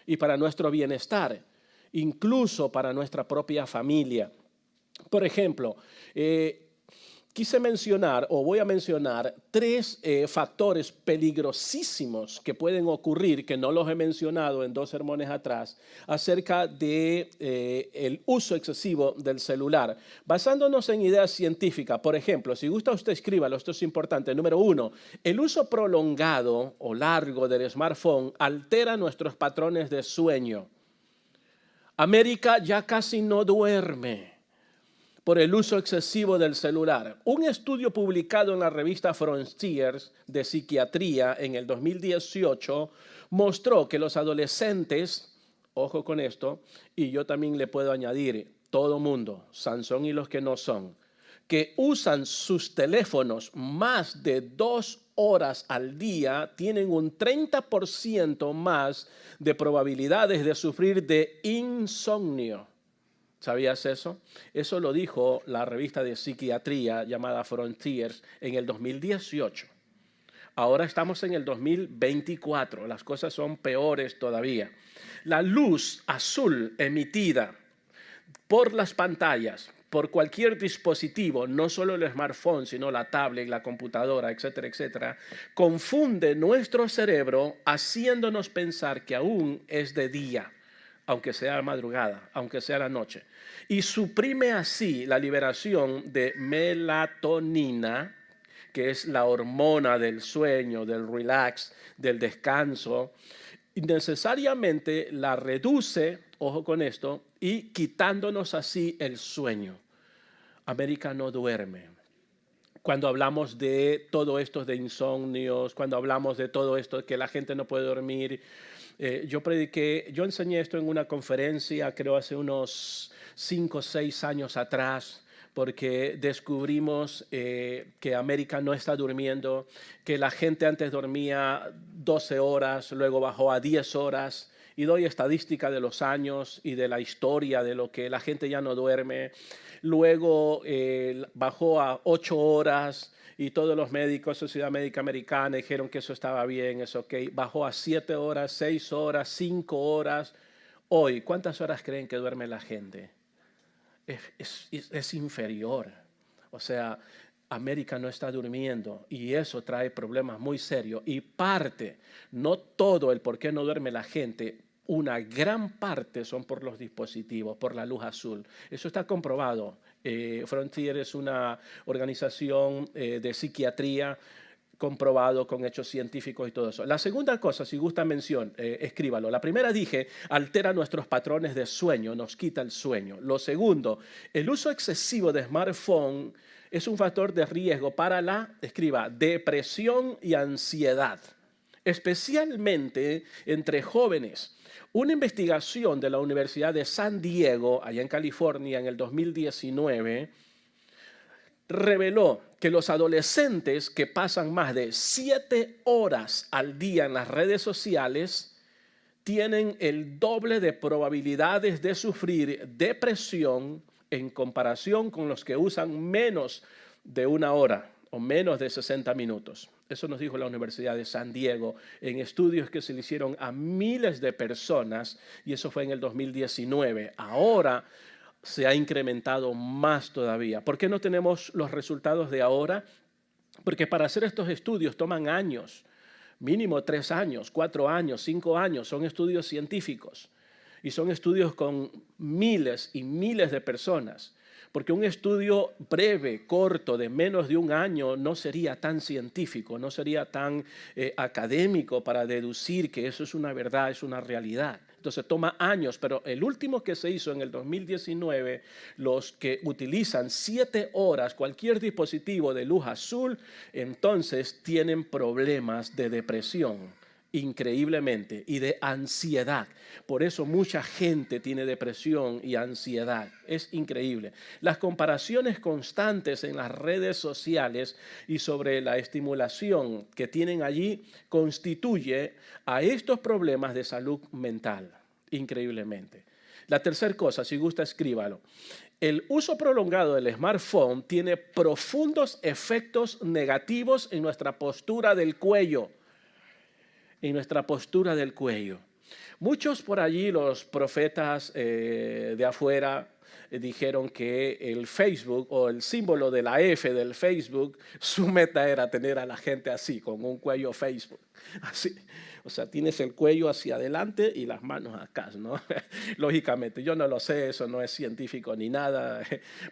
y para nuestro bienestar, incluso para nuestra propia familia. Por ejemplo, quise mencionar o voy a mencionar tres factores peligrosísimos que pueden ocurrir, que no los he mencionado en 2 sermones atrás, acerca de el uso excesivo del celular. Basándonos en ideas científicas, por ejemplo, si gusta usted escríbalo, esto es importante. Número 1, el uso prolongado o largo del smartphone altera nuestros patrones de sueño. América ya casi no duerme por el uso excesivo del celular. Un estudio publicado en la revista Frontiers de Psiquiatría en el 2018 mostró que los adolescentes, ojo con esto, y yo también le puedo añadir, todo mundo, Sansón y los que no son, que usan sus teléfonos más de 2 horas al día, tienen un 30% más de probabilidades de sufrir de insomnio. ¿Sabías eso? Eso lo dijo la revista de psiquiatría llamada Frontiers en el 2018. Ahora estamos en el 2024, las cosas son peores todavía. La luz azul emitida por las pantallas, por cualquier dispositivo, no solo el smartphone, sino la tablet, la computadora, etcétera, etcétera, confunde nuestro cerebro haciéndonos pensar que aún es de día, aunque sea madrugada, aunque sea la noche, y suprime así la liberación de melatonina, que es la hormona del sueño, del relax, del descanso, y necesariamente la reduce, ojo con esto, y quitándonos así el sueño. América no duerme. Cuando hablamos de todo esto de insomnios, cuando hablamos de todo esto que la gente no puede dormir, yo enseñé esto en una conferencia, creo hace unos 5 o 6 años atrás, porque descubrimos que América no está durmiendo, que la gente antes dormía 12 horas, luego bajó a 10 horas, y doy estadística de los años y de la historia de lo que la gente ya no duerme. Luego bajó a 8 horas, y todos los médicos, Sociedad Médica Americana, dijeron que eso estaba bien, es ok. Bajó a 7 horas, 6 horas, 5 horas. Hoy, ¿cuántas horas creen que duerme la gente? Es inferior. O sea, América no está durmiendo y eso trae problemas muy serios. Y parte, no todo el por qué no duerme la gente, una gran parte son por los dispositivos, por la luz azul. Eso está comprobado. Frontier es una organización de psiquiatría comprobado con hechos científicos y todo eso. La segunda cosa, si gusta mención, escríbalo. La primera dije, altera nuestros patrones de sueño, nos quita el sueño. Lo segundo, el uso excesivo de smartphone es un factor de riesgo para escriba, depresión y ansiedad, especialmente entre jóvenes. Una investigación de la Universidad de San Diego, allá en California, en el 2019, reveló que los adolescentes que pasan más de 7 horas al día en las redes sociales tienen el doble de probabilidades de sufrir depresión en comparación con los que usan menos de 1 hora o menos de 60 minutos. Eso nos dijo la Universidad de San Diego en estudios que se le hicieron a miles de personas, y eso fue en el 2019. Ahora se ha incrementado más todavía. ¿Por qué no tenemos los resultados de ahora? Porque para hacer estos estudios toman años, mínimo 3 años, 4 años, 5 años, son estudios científicos y son estudios con miles y miles de personas. Porque un estudio breve, corto, de menos de 1 año no sería tan científico, no sería tan académico para deducir que eso es una verdad, es una realidad. Entonces toma años, pero el último que se hizo en el 2019, los que utilizan 7 horas cualquier dispositivo de luz azul, entonces tienen problemas de depresión. Increíblemente, y de ansiedad. Por eso mucha gente tiene depresión y ansiedad. Es increíble. Las comparaciones constantes en las redes sociales y sobre la estimulación que tienen allí constituye a estos problemas de salud mental. Increíblemente. La tercera cosa, si gusta, escríbalo. El uso prolongado del smartphone tiene profundos efectos negativos en nuestra postura del cuello. En nuestra postura del cuello. Muchos por allí, los profetas de afuera, dijeron que el Facebook o el símbolo de la F del Facebook, su meta era tener a la gente así, con un cuello Facebook, así. O sea, tienes el cuello hacia adelante y las manos acá, ¿no? Lógicamente, yo no lo sé, eso no es científico ni nada,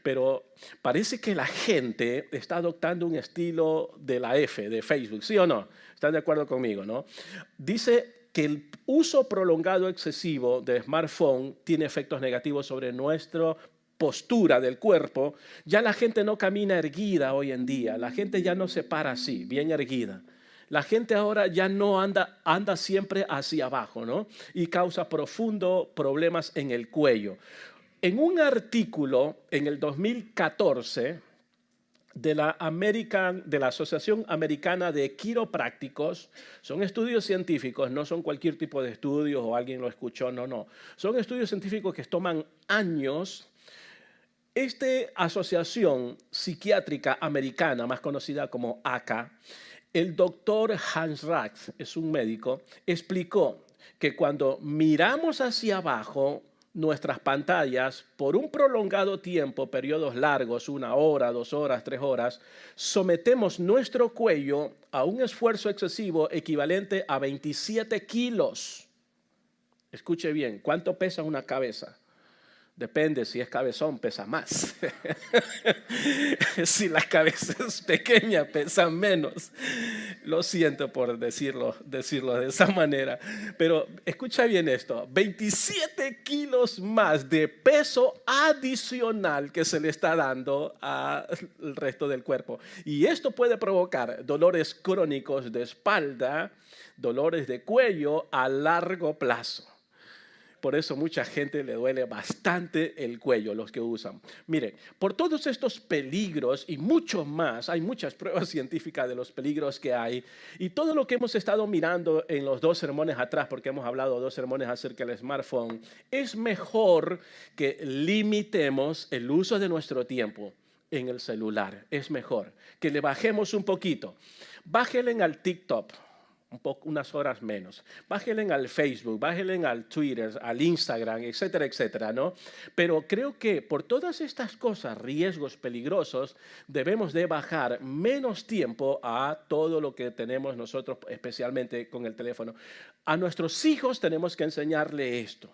pero parece que la gente está adoptando un estilo de la F, de Facebook, ¿sí o no? ¿Están de acuerdo conmigo, no? Dice que el uso prolongado excesivo de smartphone tiene efectos negativos sobre nuestra postura del cuerpo. Ya la gente no camina erguida hoy en día, la gente ya no se para así, bien erguida. La gente ahora ya no anda siempre hacia abajo, ¿no? Y causa profundos problemas en el cuello. En un artículo en el 2014 de la Asociación Americana de Quiroprácticos, son estudios científicos, no son cualquier tipo de estudios o alguien lo escuchó, no. Son estudios científicos que toman años. Esta asociación psiquiátrica americana, más conocida como ACA, el doctor Hans Rath, es un médico, explicó que cuando miramos hacia abajo nuestras pantallas por un prolongado tiempo, periodos largos, 1 hora, 2 horas, 3 horas, sometemos nuestro cuello a un esfuerzo excesivo equivalente a 27 kilos. Escuche bien, ¿cuánto pesa una cabeza? Depende, si es cabezón pesa más. Si la cabeza es pequeña pesa menos. Lo siento por decirlo de esa manera. Pero escucha bien esto, 27 kilos más de peso adicional que se le está dando al resto del cuerpo. Y esto puede provocar dolores crónicos de espalda, dolores de cuello a largo plazo. Por eso mucha gente le duele bastante el cuello, los que usan. Mire, por todos estos peligros y mucho más, hay muchas pruebas científicas de los peligros que hay, y todo lo que hemos estado mirando en los 2 sermones atrás, porque hemos hablado 2 sermones acerca del smartphone, es mejor que limitemos el uso de nuestro tiempo en el celular. Es mejor que le bajemos un poquito. Bájenle al TikTok. Unas horas menos. Bájenle al Facebook, bájenle al Twitter, al Instagram, etcétera, etcétera, ¿no? Pero creo que por todas estas cosas, riesgos peligrosos, debemos de bajar menos tiempo a todo lo que tenemos nosotros, especialmente con el teléfono. A nuestros hijos tenemos que enseñarle esto.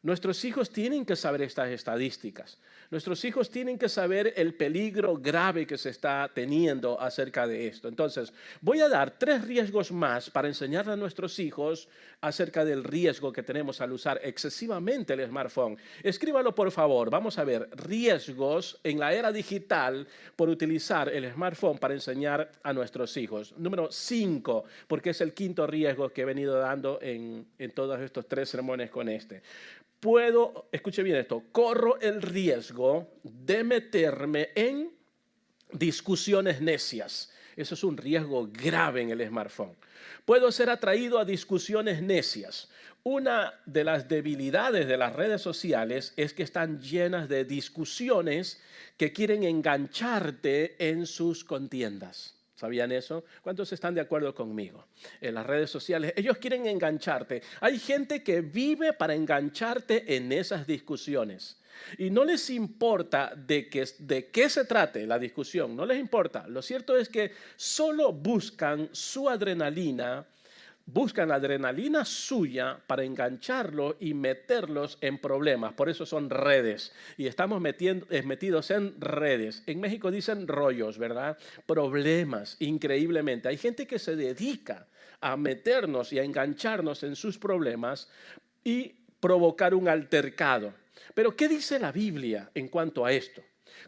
Nuestros hijos tienen que saber estas estadísticas. Nuestros hijos tienen que saber el peligro grave que se está teniendo acerca de esto. Entonces, voy a dar 3 riesgos más para enseñarle a nuestros hijos acerca del riesgo que tenemos al usar excesivamente el smartphone. Escríbalo, por favor. Vamos a ver riesgos en la era digital por utilizar el smartphone para enseñar a nuestros hijos. Número 5, porque es el 5.º riesgo que he venido dando en todos estos 3 sermones con este. Escuche bien esto, corro el riesgo de meterme en discusiones necias. Eso es un riesgo grave en el smartphone. Puedo ser atraído a discusiones necias. Una de las debilidades de las redes sociales es que están llenas de discusiones que quieren engancharte en sus contiendas. ¿Sabían eso? ¿Cuántos están de acuerdo conmigo? En las redes sociales, ellos quieren engancharte. Hay gente que vive para engancharte en esas discusiones. Y no les importa de qué se trate la discusión, no les importa. Lo cierto es que solo buscan su adrenalina, buscan la adrenalina suya para engancharlo y meterlos en problemas. Por eso son redes. Y estamos metidos en redes. En México dicen rollos, ¿verdad? Problemas, increíblemente. Hay gente que se dedica a meternos y a engancharnos en sus problemas y provocar un altercado. Pero ¿qué dice la Biblia en cuanto a esto?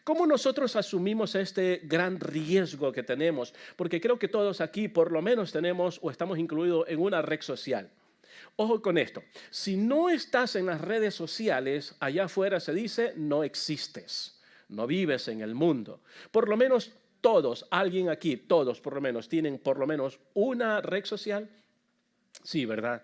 ¿Cómo nosotros asumimos este gran riesgo que tenemos? Porque creo que todos aquí por lo menos tenemos o estamos incluidos en una red social. Ojo con esto, si no estás en las redes sociales, allá afuera se dice no existes, no vives en el mundo. Por lo menos todos, alguien aquí, todos por lo menos, tienen por lo menos una red social. Sí, ¿verdad?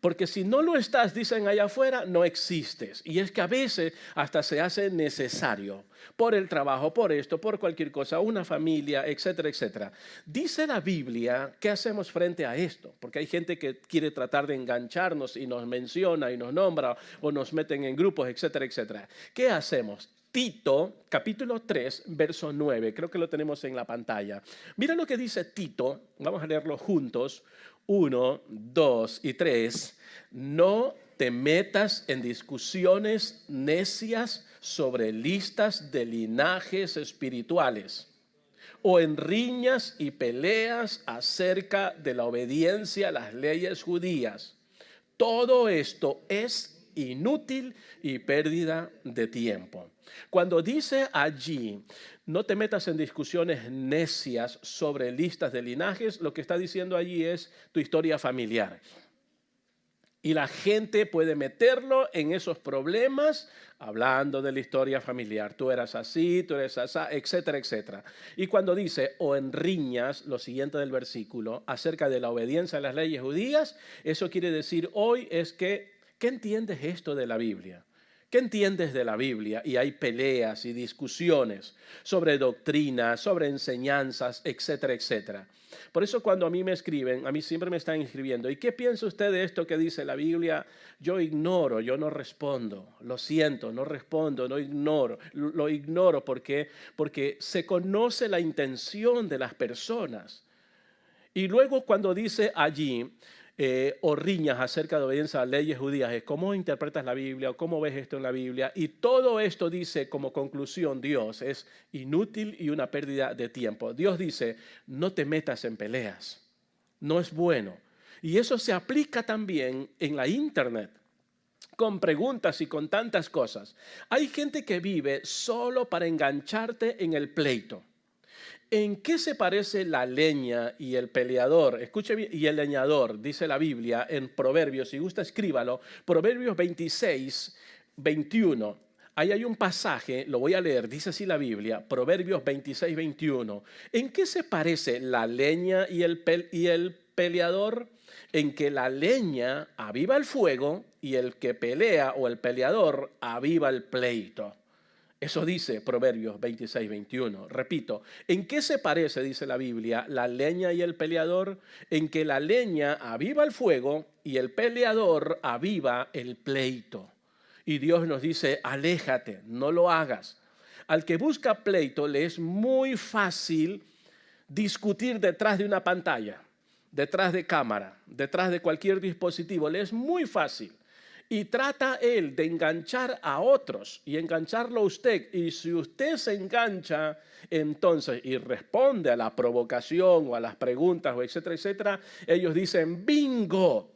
Porque si no lo estás, dicen allá afuera, no existes. Y es que a veces hasta se hace necesario por el trabajo, por esto, por cualquier cosa, una familia, etcétera, etcétera. Dice la Biblia, ¿qué hacemos frente a esto? Porque hay gente que quiere tratar de engancharnos y nos menciona y nos nombra o nos meten en grupos, etcétera, etcétera. ¿Qué hacemos? Tito, capítulo 3, verso 9, creo que lo tenemos en la pantalla. Mira lo que dice Tito, vamos a leerlo juntos. 1, 2 y 3, no te metas en discusiones necias sobre listas de linajes espirituales o en riñas y peleas acerca de la obediencia a las leyes judías. Todo esto es inútil y pérdida de tiempo. Cuando dice allí, no te metas en discusiones necias sobre listas de linajes, lo que está diciendo allí es tu historia familiar. Y la gente puede meterlo en esos problemas hablando de la historia familiar. Tú eras así, tú eres así, etcétera, etcétera. Y cuando dice, o en riñas, lo siguiente del versículo, acerca de la obediencia a las leyes judías, eso quiere decir hoy es que, ¿qué entiendes esto de la Biblia? ¿Qué entiendes de la Biblia? Y hay peleas y discusiones sobre doctrina, sobre enseñanzas, etcétera, etcétera. Por eso cuando a mí me escriben, a mí siempre me están escribiendo, ¿y qué piensa usted de esto que dice la Biblia? Yo ignoro, yo no respondo, lo siento, no respondo, no ignoro, lo ignoro porque se conoce la intención de las personas. Y luego cuando dice allí, o riñas acerca de obediencia a leyes judías, es cómo interpretas la Biblia o cómo ves esto en la Biblia. Y todo esto dice como conclusión Dios, es inútil y una pérdida de tiempo. Dios dice, no te metas en peleas, no es bueno. Y eso se aplica también en la internet, con preguntas y con tantas cosas. Hay gente que vive solo para engancharte en el pleito. ¿En qué se parece la leña y el peleador? Escuche bien, y el leñador, dice la Biblia en Proverbios, si gusta escríbalo, Proverbios 26, 21. Ahí hay un pasaje, lo voy a leer, dice así la Biblia, Proverbios 26, 21. ¿En qué se parece la leña y el peleador? En que la leña aviva el fuego y el que pelea o el peleador aviva el pleito. Eso dice Proverbios 26, 21. Repito, ¿en qué se parece, dice la Biblia, la leña y el peleador? En que la leña aviva el fuego y el peleador aviva el pleito. Y Dios nos dice, aléjate, no lo hagas. Al que busca pleito le es muy fácil discutir detrás de una pantalla, detrás de cámara, detrás de cualquier dispositivo. Le es muy fácil. Y trata él de enganchar a otros y engancharlo a usted. Y si usted se engancha entonces y responde a la provocación o a las preguntas o etcétera, etcétera, ellos dicen, bingo,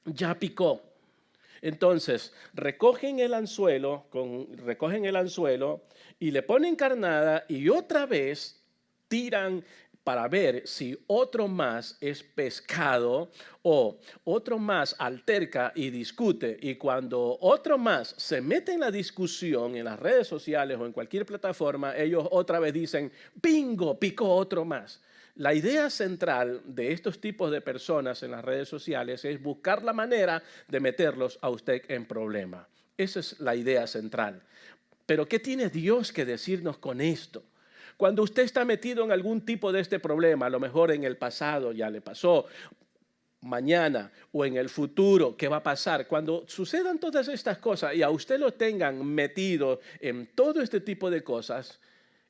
ya picó. Entonces recogen el anzuelo y le ponen carnada y otra vez tiran para ver si otro más es pescado o otro más alterca y discute. Y cuando otro más se mete en la discusión en las redes sociales o en cualquier plataforma, ellos otra vez dicen, bingo, picó otro más. La idea central de estos tipos de personas en las redes sociales es buscar la manera de meterlos a usted en problema. Esa es la idea central. Pero ¿qué tiene Dios que decirnos con esto? Cuando usted está metido en algún tipo de este problema, a lo mejor en el pasado ya le pasó, mañana o en el futuro, ¿qué va a pasar? Cuando sucedan todas estas cosas y a usted lo tengan metido en todo este tipo de cosas,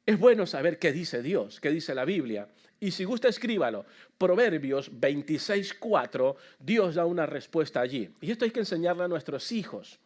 es bueno saber qué dice Dios, qué dice la Biblia. Y si gusta, escríbalo. Proverbios 26:4, Dios da una respuesta allí. Y esto hay que enseñarle a nuestros hijos.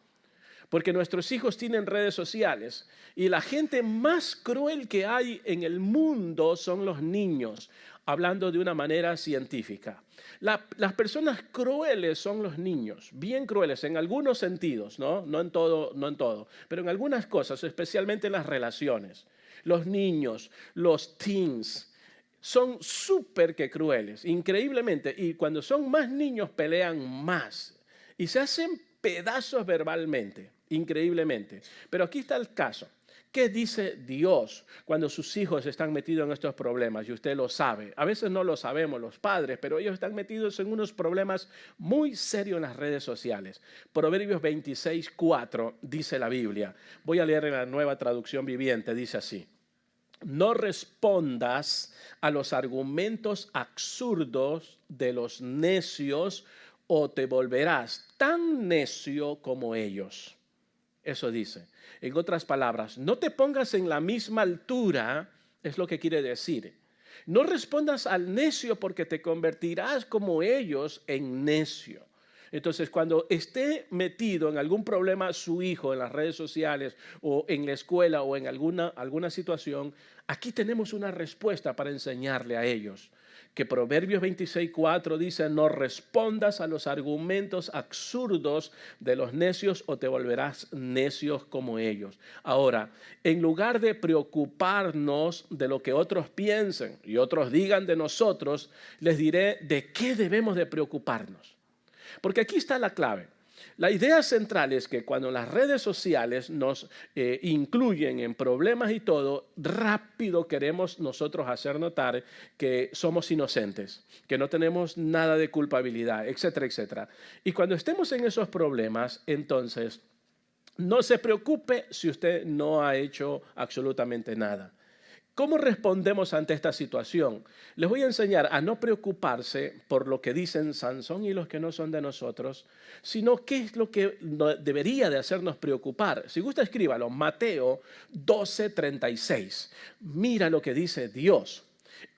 Porque nuestros hijos tienen redes sociales y la gente más cruel que hay en el mundo son los niños, hablando de una manera científica. Las personas crueles son los niños, bien crueles en algunos sentidos, no en todo, pero en algunas cosas, especialmente en las relaciones. Los niños, los teens, son súper que crueles, increíblemente, y cuando son más niños pelean más y se hacen pedazos verbalmente. Increíblemente. Pero aquí está el caso, ¿Qué dice Dios cuando sus hijos están metidos en estos problemas? Y usted lo sabe. A veces no lo sabemos los padres, pero ellos están metidos en unos problemas muy serios en las redes sociales. Proverbios 26:4 dice la Biblia. Voy a leer en la Nueva Traducción Viviente. Dice así: no respondas a los argumentos absurdos de los necios o te volverás tan necio como ellos. Eso dice. En otras palabras, no te pongas en la misma altura, es lo que quiere decir. No respondas al necio porque te convertirás como ellos en necio. Entonces, cuando esté metido en algún problema su hijo en las redes sociales o en la escuela o en alguna situación, aquí tenemos una respuesta para enseñarle a ellos. Que Proverbios 26:4 dice: no respondas a los argumentos absurdos de los necios o te volverás necios como ellos. Ahora, en lugar de preocuparnos de lo que otros piensen y otros digan de nosotros, les diré de qué debemos de preocuparnos. Porque aquí está la clave. La idea central es que cuando las redes sociales nos incluyen en problemas y todo, rápido queremos nosotros hacer notar que somos inocentes, que no tenemos nada de culpabilidad, etcétera, etcétera. Y cuando estemos en esos problemas, entonces, no se preocupe si usted no ha hecho absolutamente nada. ¿Cómo respondemos ante esta situación? Les voy a enseñar a no preocuparse por lo que dicen Sansón y los que no son de nosotros, sino qué es lo que debería de hacernos preocupar. Si gusta, escríbalo, Mateo 12:36. Mira lo que dice Dios,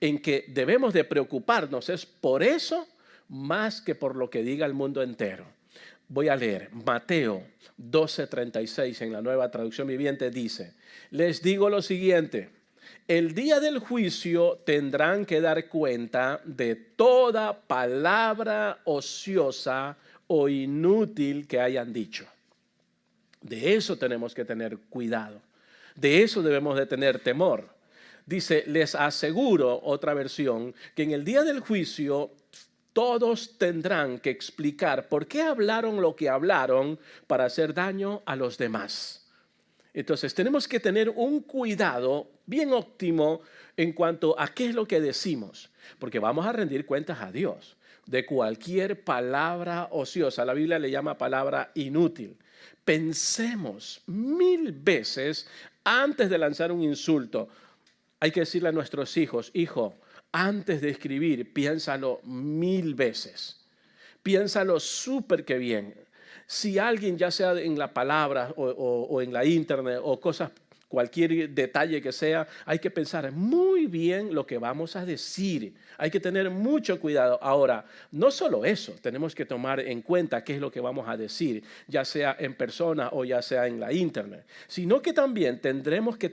en que debemos de preocuparnos es por eso más que por lo que diga el mundo entero. Voy a leer, Mateo 12:36 en la Nueva Traducción Viviente dice: les digo lo siguiente. El día del juicio tendrán que dar cuenta de toda palabra ociosa o inútil que hayan dicho. De eso tenemos que tener cuidado. De eso debemos de tener temor. Dice, les aseguro, otra versión, que en el día del juicio todos tendrán que explicar por qué hablaron lo que hablaron para hacer daño a los demás. Entonces tenemos que tener un cuidado bien óptimo en cuanto a qué es lo que decimos, porque vamos a rendir cuentas a Dios de cualquier palabra ociosa. La Biblia le llama palabra inútil. Pensemos 1000 veces antes de lanzar un insulto. Hay que decirle a nuestros hijos: hijo, antes de escribir, piénsalo 1000 veces. Piénsalo súper que bien. Si alguien, ya sea en la palabra o en la internet o cosas, cualquier detalle que sea, hay que pensar muy bien lo que vamos a decir. Hay que tener mucho cuidado. Ahora, no solo eso, tenemos que tomar en cuenta qué es lo que vamos a decir, ya sea en persona o ya sea en la internet, sino que también tendremos que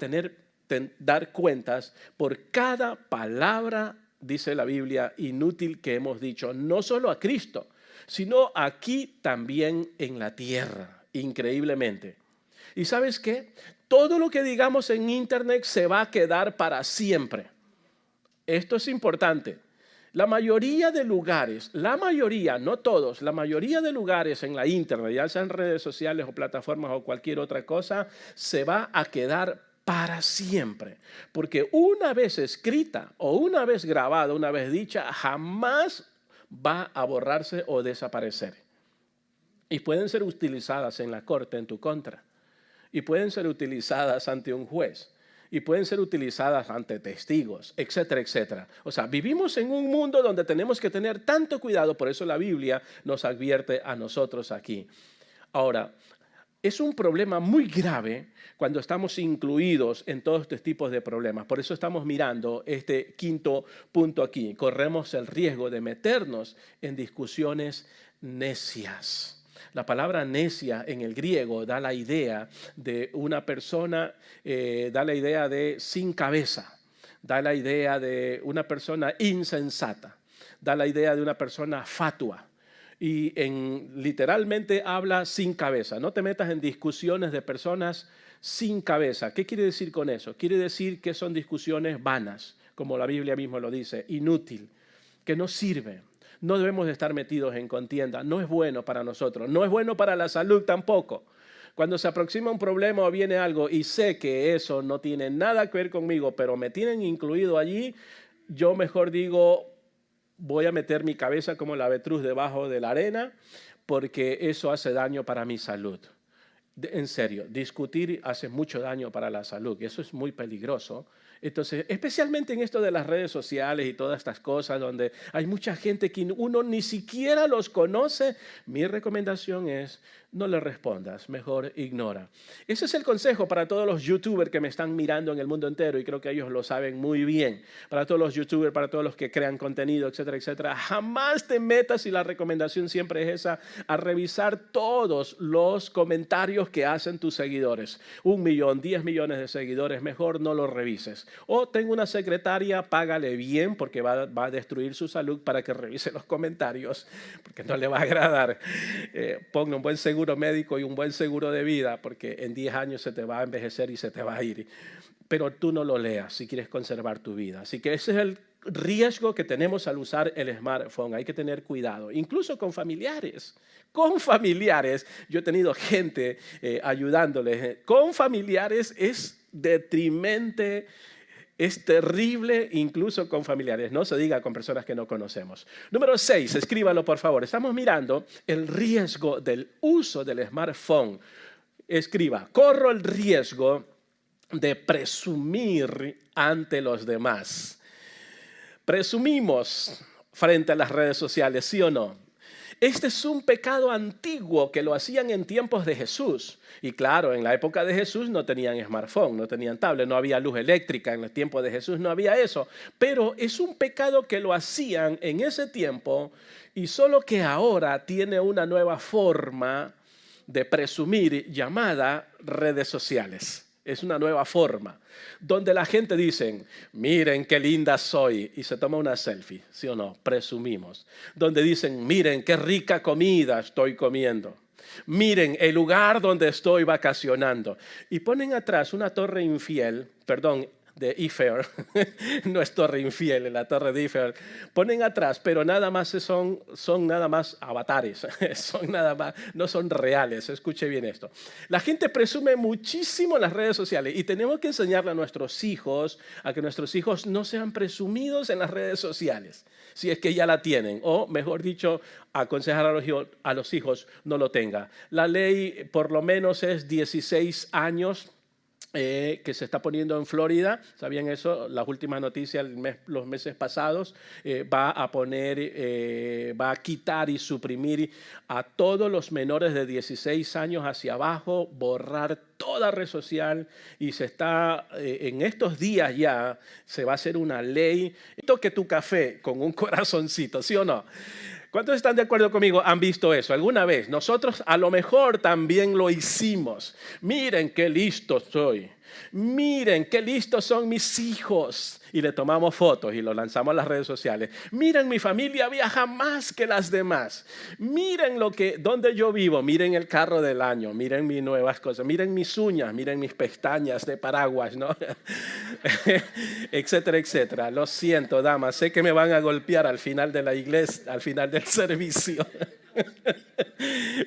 dar cuentas por cada palabra, dice la Biblia, inútil que hemos dicho, no solo a Cristo, sino aquí también en la tierra, increíblemente. ¿Y sabes qué? Todo lo que digamos en internet se va a quedar para siempre. Esto es importante. La mayoría de lugares, no todos, la mayoría de lugares en la internet, ya sean redes sociales o plataformas o cualquier otra cosa, se va a quedar para siempre. Porque una vez escrita o una vez grabada, una vez dicha, jamás va a borrarse o desaparecer. Y pueden ser utilizadas en la corte en tu contra. Y pueden ser utilizadas ante un juez. Y pueden ser utilizadas ante testigos, etcétera, etcétera. O sea, vivimos en un mundo donde tenemos que tener tanto cuidado. Por eso la Biblia nos advierte a nosotros aquí. Ahora, es un problema muy grave cuando estamos incluidos en todos estos tipos de problemas. Por eso estamos mirando este quinto punto aquí. Corremos el riesgo de meternos en discusiones necias. La palabra necia en el griego da la idea de una persona, da la idea de sin cabeza, da la idea de una persona insensata, da la idea de una persona fatua. Y literalmente habla sin cabeza. No te metas en discusiones de personas sin cabeza. ¿Qué quiere decir con eso? Quiere decir que son discusiones vanas, como la Biblia mismo lo dice, inútil, que no sirve. No debemos de estar metidos en contienda. No es bueno para nosotros. No es bueno para la salud tampoco. Cuando se aproxima un problema o viene algo y sé que eso no tiene nada que ver conmigo, pero me tienen incluido allí, yo mejor digo, voy a meter mi cabeza como el avestruz debajo de la arena, porque eso hace daño para mi salud. En serio, discutir hace mucho daño para la salud y eso es muy peligroso. Entonces, especialmente en esto de las redes sociales y todas estas cosas donde hay mucha gente que uno ni siquiera los conoce, mi recomendación es no le respondas, mejor ignora. Ese es el consejo para todos los youtubers que me están mirando en el mundo entero y creo que ellos lo saben muy bien. Para todos los youtubers, para todos los que crean contenido, etcétera, etcétera. Jamás te metas, y la recomendación siempre es esa, a revisar todos los comentarios que hacen tus seguidores. 1 millón, 10 millones de seguidores, mejor no los revises. O tengo una secretaria, págale bien porque va a destruir su salud para que revise los comentarios, porque no le va a agradar. Ponle un buen seguro médico y un buen seguro de vida, porque en 10 años se te va a envejecer y se te va a ir. Pero tú no lo leas si quieres conservar tu vida. Así que ese es el riesgo que tenemos al usar el smartphone. Hay que tener cuidado, incluso con familiares. Con familiares, yo he tenido gente ayudándoles. Con familiares es detrimente. Es terrible incluso con familiares, no se diga con personas que no conocemos. Número 6, escríbalo por favor. Estamos mirando el riesgo del uso del smartphone. Escriba, corro el riesgo de presumir ante los demás. Presumimos frente a las redes sociales, ¿sí o no? Este es un pecado antiguo que lo hacían en tiempos de Jesús. Y claro, en la época de Jesús no tenían smartphone, no tenían tablet, no había luz eléctrica. En el tiempo de Jesús no había eso. Pero es un pecado que lo hacían en ese tiempo y solo que ahora tiene una nueva forma de presumir llamada redes sociales. Es una nueva forma, donde la gente dice, miren qué linda soy, y se toma una selfie, ¿sí o no? Presumimos. Donde dicen, miren qué rica comida estoy comiendo. Miren el lugar donde estoy vacacionando. Y ponen atrás una torre infiel, perdón, de Eiffel, no es torre infiel, la torre de Eiffel, ponen atrás, pero nada más son nada más avatares, son nada más, no son reales, escuche bien esto. La gente presume muchísimo en las redes sociales y tenemos que enseñarle a nuestros hijos, a que nuestros hijos no sean presumidos en las redes sociales, si es que ya la tienen, o mejor dicho, aconsejar a los hijos no lo tenga. La ley por lo menos es 16 años, que se está poniendo en Florida, ¿sabían eso? Las últimas noticias los meses pasados, va a quitar y suprimir a todos los menores de 16 años hacia abajo, borrar toda red social y se está, en estos días ya, se va a hacer una ley. Toque tu café con un corazoncito, ¿sí o no? ¿Cuántos están de acuerdo conmigo? ¿Han visto eso alguna vez? Nosotros a lo mejor también lo hicimos. Miren qué listo soy. Miren qué listos son mis hijos. Y le tomamos fotos y lo lanzamos a las redes sociales. Miren, mi familia viaja más que las demás. Miren donde yo vivo. Miren el carro del año. Miren mis nuevas cosas. Miren mis uñas. Miren mis pestañas de paraguas, ¿no? Etcétera, etcétera. Lo siento, damas. Sé que me van a golpear al final de la iglesia, al final del servicio.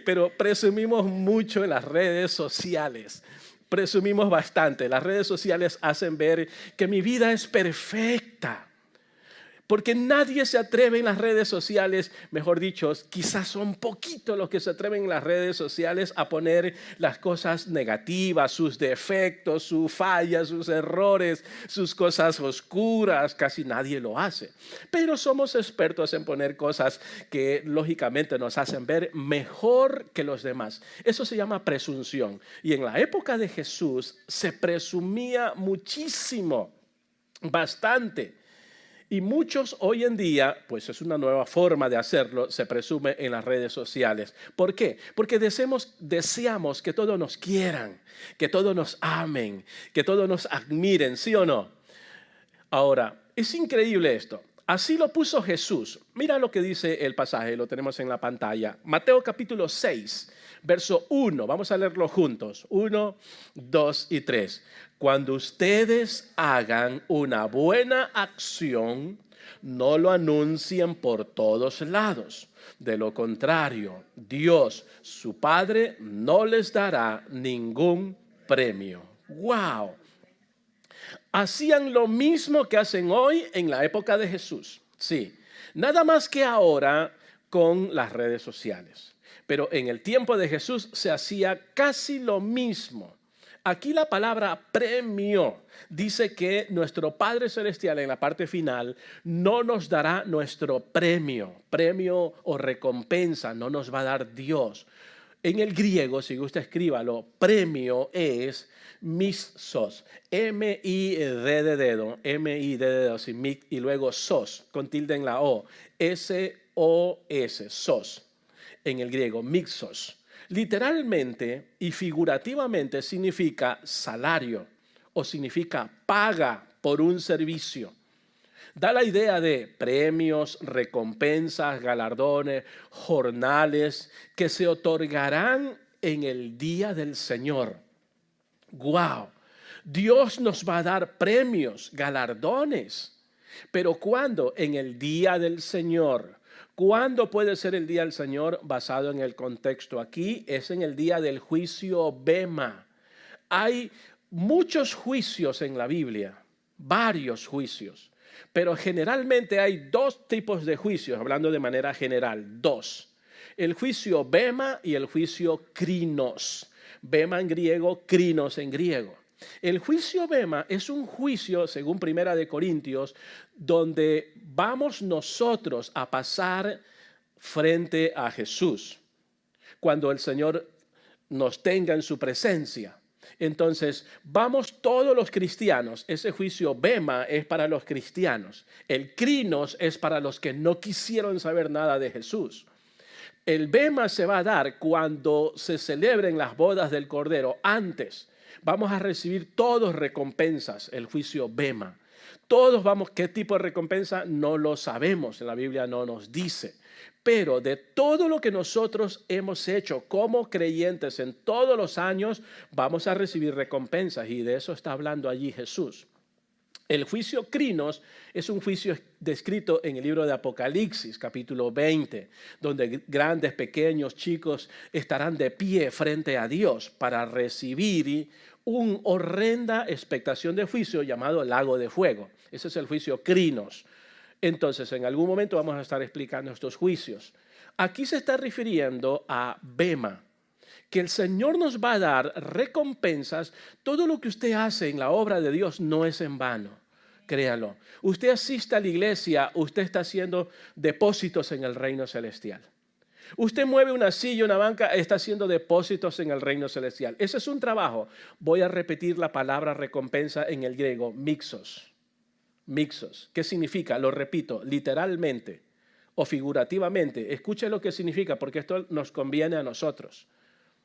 Pero presumimos mucho en las redes sociales. Presumimos bastante. Las redes sociales hacen ver que mi vida es perfecta. Porque nadie se atreve en las redes sociales, mejor dicho, quizás son poquitos los que se atreven en las redes sociales a poner las cosas negativas, sus defectos, sus fallas, sus errores, sus cosas oscuras. Casi nadie lo hace. Pero somos expertos en poner cosas que lógicamente nos hacen ver mejor que los demás. Eso se llama presunción. Y en la época de Jesús se presumía muchísimo, bastante. Y muchos hoy en día, pues es una nueva forma de hacerlo, se presume en las redes sociales. ¿Por qué? Porque deseamos que todos nos quieran, que todos nos amen, que todos nos admiren, ¿sí o no? Ahora, es increíble esto. Así lo puso Jesús. Mira lo que dice el pasaje, lo tenemos en la pantalla. Mateo capítulo 6, verso 1. Vamos a leerlo juntos. 1, 2 y 3. Cuando ustedes hagan una buena acción, No lo anuncien por todos lados. De lo contrario, Dios, su Padre, no les dará ningún premio. ¡Wow! Hacían lo mismo que hacen hoy en la época de Jesús. Sí, nada más que ahora con las redes sociales. Pero en el tiempo de Jesús se hacía casi lo mismo. Aquí la palabra premio dice que nuestro Padre Celestial en la parte final no nos dará nuestro premio o recompensa, no nos va a dar Dios. En el griego, si gusta escríbalo, premio es missos, M-I-D de dedo, M-I-D de dedo, y luego sos, con tilde en la O, S-O-S, sos, en el griego, mixos. Literalmente y figurativamente significa salario o significa paga por un servicio. Da la idea de premios, recompensas, galardones, jornales que se otorgarán en el día del Señor. ¡Guau! Dios nos va a dar premios, galardones. Pero ¿cuándo? En el día del Señor. ¿Cuándo puede ser el día del Señor? Basado en el contexto aquí, es en el día del juicio Bema. Hay muchos juicios en la Biblia, varios juicios, pero generalmente hay dos tipos de juicios, hablando de manera general, dos. El juicio Bema y el juicio Krinos. Bema en griego, Krinos en griego. El juicio Bema es un juicio, según Primera de Corintios, donde vamos nosotros a pasar frente a Jesús. Cuando el Señor nos tenga en su presencia. Entonces, vamos todos los cristianos. Ese juicio Bema es para los cristianos. El Krinos es para los que no quisieron saber nada de Jesús. El Bema se va a dar cuando se celebren las bodas del Cordero. Antes vamos a recibir todos recompensas, el juicio Bema. Todos vamos, ¿qué tipo de recompensa? No lo sabemos, en la Biblia no nos dice. Pero de todo lo que nosotros hemos hecho como creyentes en todos los años, vamos a recibir recompensas y de eso está hablando allí Jesús. El juicio Krinos es un juicio descrito en el libro de Apocalipsis, capítulo 20, donde grandes, pequeños, chicos estarán de pie frente a Dios para recibir una horrenda expectación de juicio llamado lago de fuego. Ese es el juicio Krinos. Entonces, en algún momento vamos a estar explicando estos juicios. Aquí se está refiriendo a Bema, que el Señor nos va a dar recompensas. Todo lo que usted hace en la obra de Dios no es en vano, créalo. Usted asiste a la iglesia, usted está haciendo depósitos en el reino celestial. Usted mueve una silla, una banca, está haciendo depósitos en el reino celestial. Ese es un trabajo. Voy a repetir la palabra recompensa en el griego, mixos. Mixos. ¿Qué significa? Lo repito, literalmente o figurativamente. Escuche lo que significa, porque esto nos conviene a nosotros.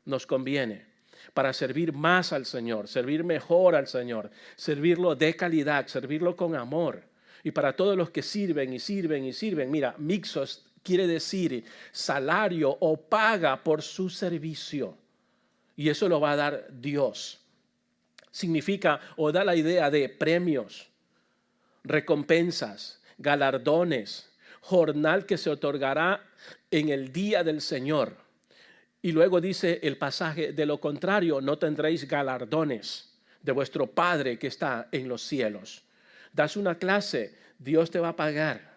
Nos conviene para servir más al Señor, servir mejor al Señor, servirlo de calidad, servirlo con amor. Y para todos los que sirven y sirven y sirven, mira, mixos quiere decir salario o paga por su servicio. Y eso lo va a dar Dios. Significa o da la idea de premios, recompensas, galardones, jornal que se otorgará en el día del Señor. Y luego dice el pasaje, de lo contrario no tendréis galardones de vuestro Padre que está en los cielos. Das una clase, Dios te va a pagar.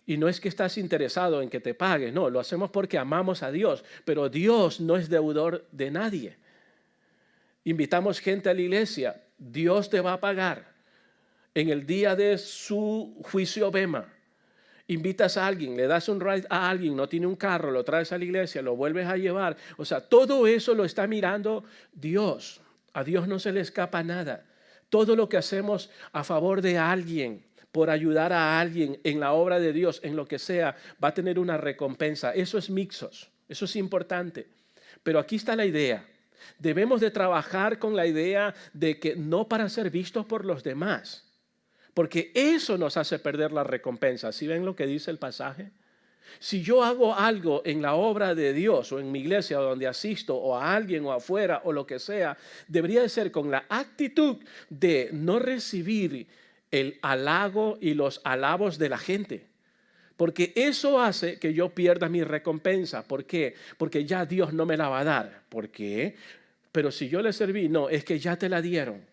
Y no es que estás interesado en que te pague, no, lo hacemos porque amamos a Dios, pero Dios no es deudor de nadie. Invitamos gente a la iglesia, Dios te va a pagar en el día de su juicio Bema. Invitas a alguien, le das un ride a alguien, no tiene un carro, lo traes a la iglesia, lo vuelves a llevar. O sea, todo eso lo está mirando Dios. A Dios no se le escapa nada. Todo lo que hacemos a favor de alguien, por ayudar a alguien en la obra de Dios, en lo que sea, va a tener una recompensa. Eso es mixos, eso es importante. Pero aquí está la idea. Debemos de trabajar con la idea de que no para ser vistos por los demás, porque eso nos hace perder la recompensa. ¿Sí ven lo que dice el pasaje? Si yo hago algo en la obra de Dios o en mi iglesia o donde asisto o a alguien o afuera o lo que sea, debería de ser con la actitud de no recibir el halago y los alabos de la gente. Porque eso hace que yo pierda mi recompensa. ¿Por qué? Porque ya Dios no me la va a dar. ¿Por qué? Pero si yo le serví, no, es que ya te la dieron.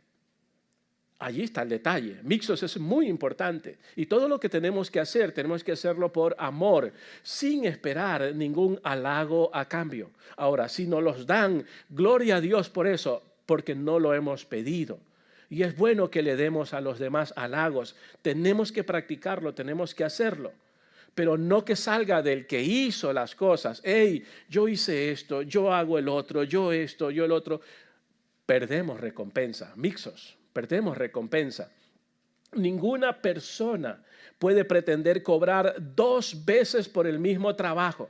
Allí está el detalle. Mixos es muy importante. Y todo lo que tenemos que hacerlo por amor, sin esperar ningún halago a cambio. Ahora, si nos los dan, gloria a Dios por eso, porque no lo hemos pedido. Y es bueno que le demos a los demás halagos. Tenemos que practicarlo, tenemos que hacerlo. Pero no que salga del que hizo las cosas. Hey, yo hice esto, yo hago el otro, yo esto, yo el otro. Perdemos recompensa. Mixos. Perdemos recompensa. Ninguna persona puede pretender cobrar 2 veces por el mismo trabajo.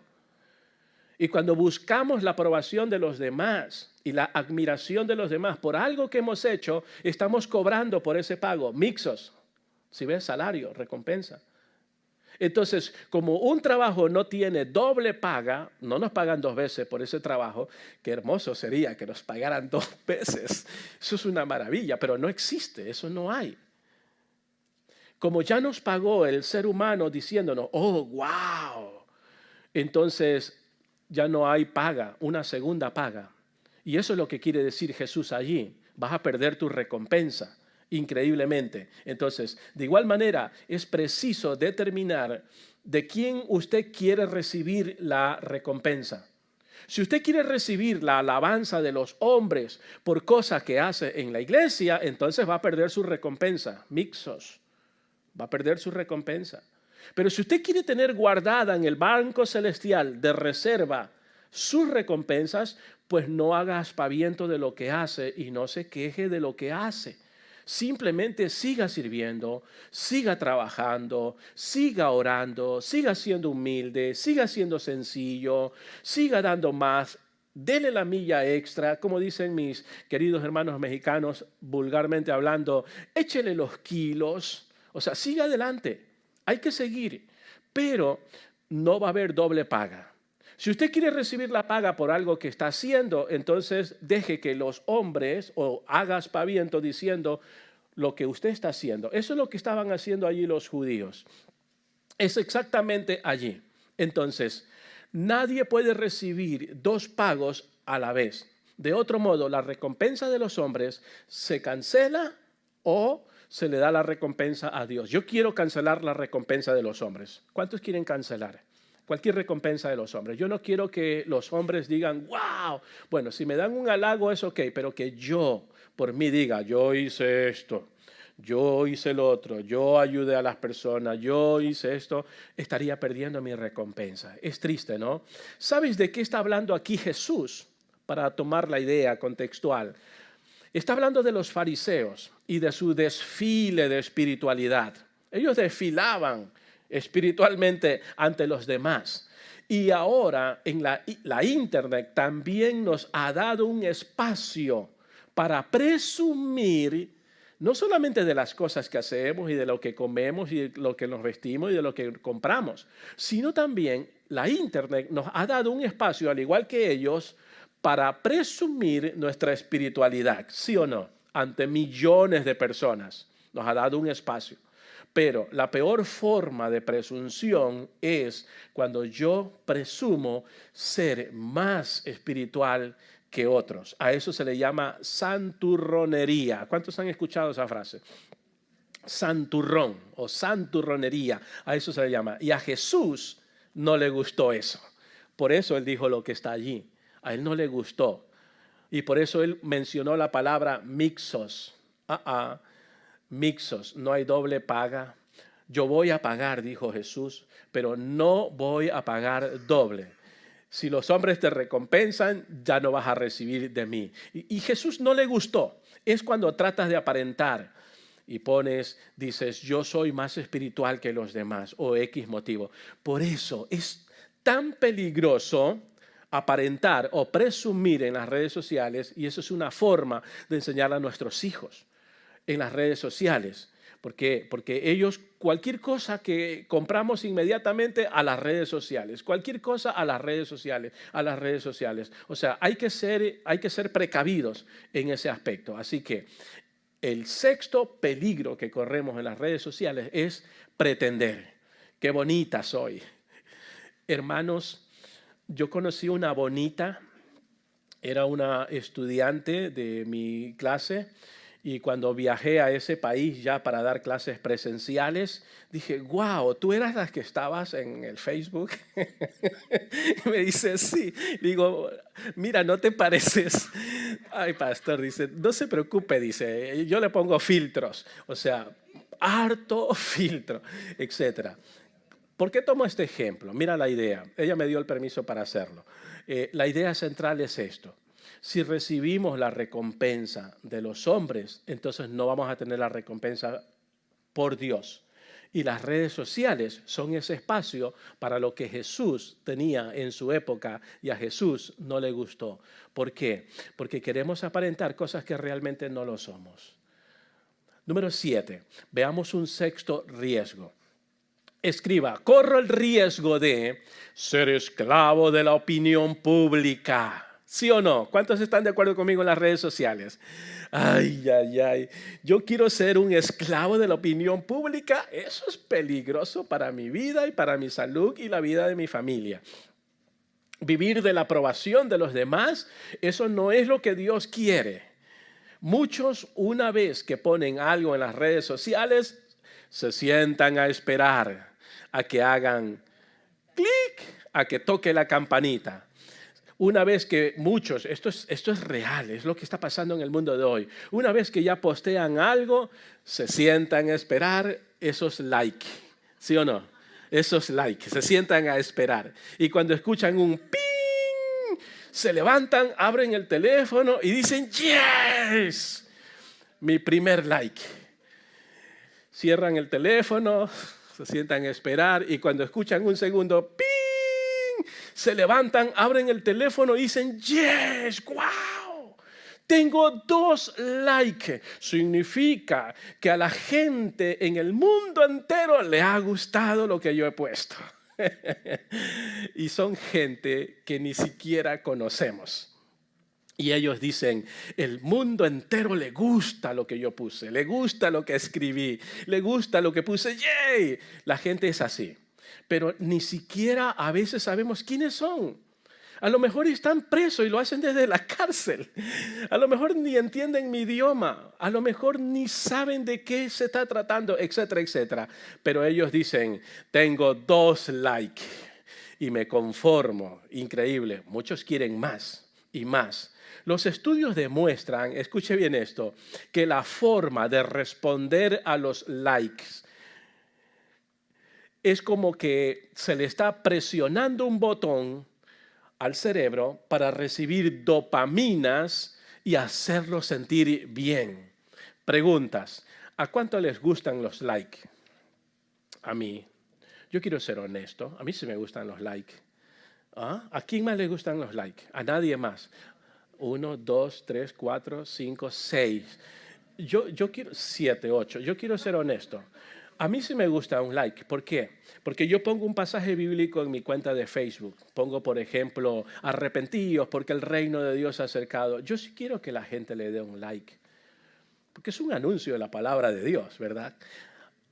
Y cuando buscamos la aprobación de los demás y la admiración de los demás por algo que hemos hecho, estamos cobrando por ese pago. Mixos. Si ves, salario, recompensa. Entonces, como un trabajo no tiene doble paga, no nos pagan 2 veces por ese trabajo, qué hermoso sería que nos pagaran 2 veces. Eso es una maravilla, pero no existe, eso no hay. Como ya nos pagó el ser humano diciéndonos, oh, wow, entonces ya no hay paga, una segunda paga. Y eso es lo que quiere decir Jesús allí. Vas a perder tu recompensa. Increíblemente. Entonces, de igual manera, es preciso determinar de quién usted quiere recibir la recompensa. Si usted quiere recibir la alabanza de los hombres por cosas que hace en la iglesia, entonces va a perder su recompensa. Mixos. Va a perder su recompensa. Pero si usted quiere tener guardada en el banco celestial de reserva sus recompensas, pues no haga aspaviento de lo que hace y no se queje de lo que hace. Simplemente siga sirviendo, siga trabajando, siga orando, siga siendo humilde, siga siendo sencillo, siga dando más, dele la milla extra, como dicen mis queridos hermanos mexicanos, vulgarmente hablando, échele los kilos, o sea, siga adelante, hay que seguir, pero no va a haber doble paga. Si usted quiere recibir la paga por algo que está haciendo, entonces deje que los hombres o haga aspaviento diciendo lo que usted está haciendo. Eso es lo que estaban haciendo allí los judíos. Es exactamente allí. Entonces, nadie puede recibir 2 pagos a la vez. De otro modo, la recompensa de los hombres se cancela o se le da la recompensa a Dios. Yo quiero cancelar la recompensa de los hombres. ¿Cuántos quieren cancelar? Cualquier recompensa de los hombres. Yo no quiero que los hombres digan, wow, bueno, si me dan un halago es ok, pero que yo, por mí diga, yo hice esto, yo hice lo otro, yo ayudé a las personas, yo hice esto, estaría perdiendo mi recompensa. Es triste, ¿no? ¿Sabes de qué está hablando aquí Jesús? Para tomar la idea contextual. Está hablando de los fariseos y de su desfile de espiritualidad. Ellos desfilaban espiritualmente ante los demás. Y ahora en la internet también nos ha dado un espacio para presumir no solamente de las cosas que hacemos y de lo que comemos y de lo que nos vestimos y de lo que compramos, sino también la internet nos ha dado un espacio, al igual que ellos, para presumir nuestra espiritualidad, ¿sí o no? Ante millones de personas nos ha dado un espacio. Pero la peor forma de presunción es cuando yo presumo ser más espiritual que otros. A eso se le llama santurronería. ¿Cuántos han escuchado esa frase? Santurrón o santurronería, a eso se le llama. Y a Jesús no le gustó eso. Por eso él dijo lo que está allí. A él no le gustó. Y por eso él mencionó la palabra mixos. Mixos, no hay doble paga. Yo voy a pagar, dijo Jesús, pero no voy a pagar doble. Si los hombres te recompensan, ya no vas a recibir de mí. Y Jesús no le gustó. Es cuando tratas de aparentar y dices, yo soy más espiritual que los demás o X motivo. Por eso es tan peligroso aparentar o presumir en las redes sociales, y eso es una forma de enseñar a nuestros hijos en las redes sociales. ¿Por qué? Porque ellos, cualquier cosa que compramos inmediatamente a las redes sociales, cualquier cosa a las redes sociales, O sea, hay que ser precavidos en ese aspecto. Así que el sexto peligro que corremos en las redes sociales es pretender. Qué bonita soy. Hermanos, yo conocí una bonita, era una estudiante de mi clase, y cuando viajé a ese país ya para dar clases presenciales, dije, wow, ¿tú eras la que estabas en el Facebook? Y me dice, sí. Digo, mira, ¿no te pareces? Ay, pastor, dice, no se preocupe, dice, yo le pongo filtros, o sea, harto filtro, etcétera. ¿Por qué tomo este ejemplo? Mira la idea. Ella me dio el permiso para hacerlo. La idea central es esto. Si recibimos la recompensa de los hombres, entonces no vamos a tener la recompensa por Dios. Y las redes sociales son ese espacio para lo que Jesús tenía en su época y a Jesús no le gustó. ¿Por qué? Porque queremos aparentar cosas que realmente no lo somos. Número 7. Veamos un sexto riesgo. Escriba, corro el riesgo de ser esclavo de la opinión pública. ¿Sí o no? ¿Cuántos están de acuerdo conmigo en las redes sociales? Ay, ay, ay. Yo quiero ser un esclavo de la opinión pública. Eso es peligroso para mi vida y para mi salud y la vida de mi familia. Vivir de la aprobación de los demás, eso no es lo que Dios quiere. Muchos, una vez que ponen algo en las redes sociales, se sientan a esperar a que hagan clic, a que toque la campanita. Una vez que muchos, esto es real, es lo que está pasando en el mundo de hoy. Una vez que ya postean algo, se sientan a esperar esos likes, ¿sí o no? Esos likes, se sientan a esperar. Y cuando escuchan un ping, se levantan, abren el teléfono y dicen, ¡yes! Mi primer like. Cierran el teléfono, se sientan a esperar y cuando escuchan un segundo ¡ping! Se levantan, abren el teléfono y dicen ¡yes! ¡Wow! Tengo 2 likes. Significa que a la gente en el mundo entero le ha gustado lo que yo he puesto. Y son gente que ni siquiera conocemos. Y ellos dicen, el mundo entero le gusta lo que yo puse, le gusta lo que escribí, le gusta lo que puse, ¡yay! La gente es así, pero ni siquiera a veces sabemos quiénes son. A lo mejor están presos y lo hacen desde la cárcel. A lo mejor ni entienden mi idioma, a lo mejor ni saben de qué se está tratando, etcétera, etcétera. Pero ellos dicen, tengo 2 likes y me conformo. Increíble, muchos quieren más y más. Los estudios demuestran, escuche bien esto, que la forma de responder a los likes es como que se le está presionando un botón al cerebro para recibir dopaminas y hacerlo sentir bien. Preguntas, ¿a cuánto les gustan los likes? A mí. Yo quiero ser honesto, a mí sí me gustan los likes. ¿Ah? ¿A quién más le gustan los likes? A nadie más. 1, 2, 3, 4, 5, 6. Yo quiero 7, 8. Yo quiero ser honesto. A mí sí me gusta un like. ¿Por qué? Porque yo pongo un pasaje bíblico en mi cuenta de Facebook. Pongo, por ejemplo, arrepentíos porque el reino de Dios se ha acercado. Yo sí quiero que la gente le dé un like. Porque es un anuncio de la palabra de Dios, ¿verdad?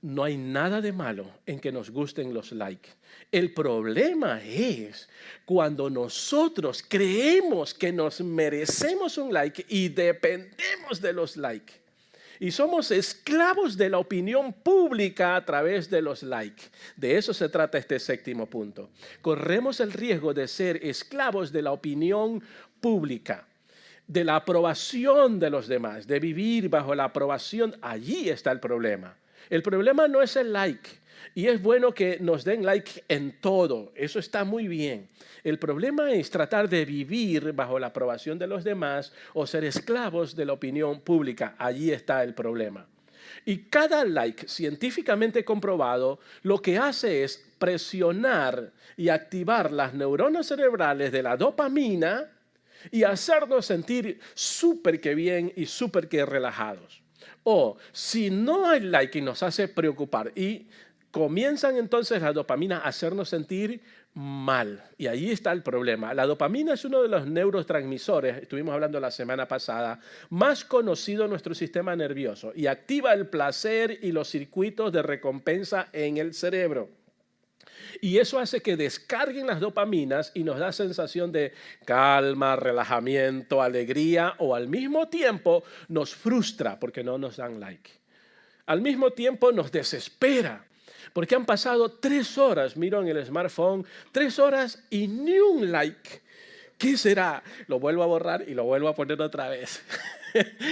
No hay nada de malo en que nos gusten los likes. El problema es cuando nosotros creemos que nos merecemos un like y dependemos de los likes. Y somos esclavos de la opinión pública a través de los likes. De eso se trata este séptimo punto. Corremos el riesgo de ser esclavos de la opinión pública, de la aprobación de los demás, de vivir bajo la aprobación. Allí está el problema. El problema no es el like, y es bueno que nos den like en todo, eso está muy bien. El problema es tratar de vivir bajo la aprobación de los demás o ser esclavos de la opinión pública, allí está el problema. Y cada like científicamente comprobado lo que hace es presionar y activar las neuronas cerebrales de la dopamina y hacernos sentir súper que bien y súper que relajados. O si no hay like y nos hace preocupar y comienzan entonces la dopamina a hacernos sentir mal. Y ahí está el problema. La dopamina es uno de los neurotransmisores, estuvimos hablando la semana pasada, más conocido en nuestro sistema nervioso y activa el placer y los circuitos de recompensa en el cerebro. Y eso hace que descarguen las dopaminas y nos da sensación de calma, relajamiento, alegría, o al mismo tiempo nos frustra porque no nos dan like. Al mismo tiempo nos desespera porque han pasado 3 horas, miro en el smartphone, 3 horas y ni un like. ¿Qué será? Lo vuelvo a borrar y lo vuelvo a poner otra vez.